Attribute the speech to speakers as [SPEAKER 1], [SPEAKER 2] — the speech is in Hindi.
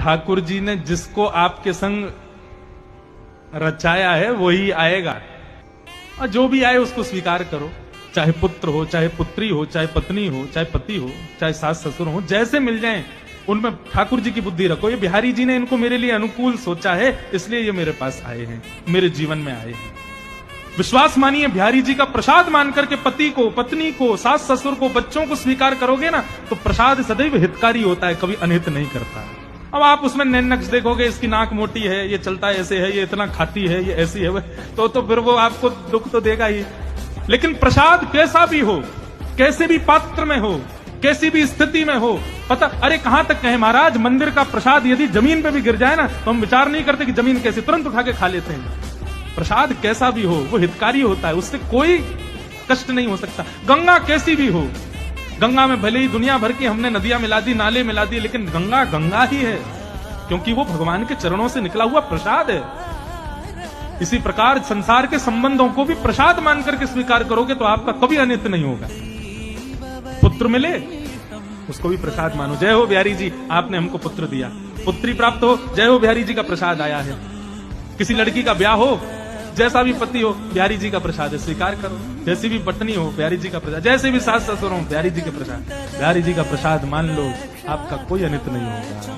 [SPEAKER 1] ठाकुर जी ने जिसको आपके संग रचाया है वही आएगा, और जो भी आए उसको स्वीकार करो, चाहे पुत्र हो, चाहे पुत्री हो, चाहे पत्नी हो, चाहे पति हो, चाहे सास ससुर हो, जैसे मिल जाएं उनमें ठाकुर जी की बुद्धि रखो। ये बिहारी जी ने इनको मेरे लिए अनुकूल सोचा है, इसलिए ये मेरे पास आए हैं, मेरे जीवन में आए हैं। विश्वास मानिए, बिहारी जी का प्रसाद मान करके पति को, पत्नी को, सास ससुर को, बच्चों को स्वीकार करोगे ना, तो प्रसाद सदैव हितकारी होता है, कभी अनहित नहीं करता। अब आप उसमें नैन नक्श देखोगे, इसकी नाक मोटी है, ये चलता ऐसे है, ये इतना खाती है, ये ऐसी है, तो फिर वो आपको दुख तो देगा ही। लेकिन प्रसाद कैसा भी हो, कैसे भी पात्र में हो, कैसी भी स्थिति में हो, पता, अरे कहां तक कहे महाराज, मंदिर का प्रसाद यदि जमीन पे भी गिर जाए ना, तो हम विचार नहीं करते कि जमीन कैसी, तुरंत उठा के खा लेते हैं। प्रसाद कैसा भी हो वो हितकारी होता है, उससे कोई कष्ट नहीं हो सकता। गंगा कैसी भी हो, गंगा में भले ही दुनिया भर की हमने नदियां मिला दी, नाले मिला दी, लेकिन गंगा गंगा ही है, क्योंकि वो भगवान के चरणों से निकला हुआ प्रसाद है। इसी प्रकार संसार के संबंधों को भी प्रसाद मान करके स्वीकार करोगे तो आपका कभी अनित नहीं होगा। पुत्र मिले उसको भी प्रसाद मानो, जय हो बिहारी जी, आपने हमको पुत्र दिया। पुत्री प्राप्त हो, जय हो बिहारी जी का प्रसाद आया है। किसी लड़की का ब्याह हो, जैसा भी पति हो, बिहारी जी का प्रसाद है, स्वीकार करो। जैसी भी पत्नी हो, बिहारी जी का प्रसाद, जैसे भी सास ससुर हो, बिहारी जी के प्रसाद, बिहारी जी का प्रसाद मान लो, आपका कोई अनित नहीं होगा।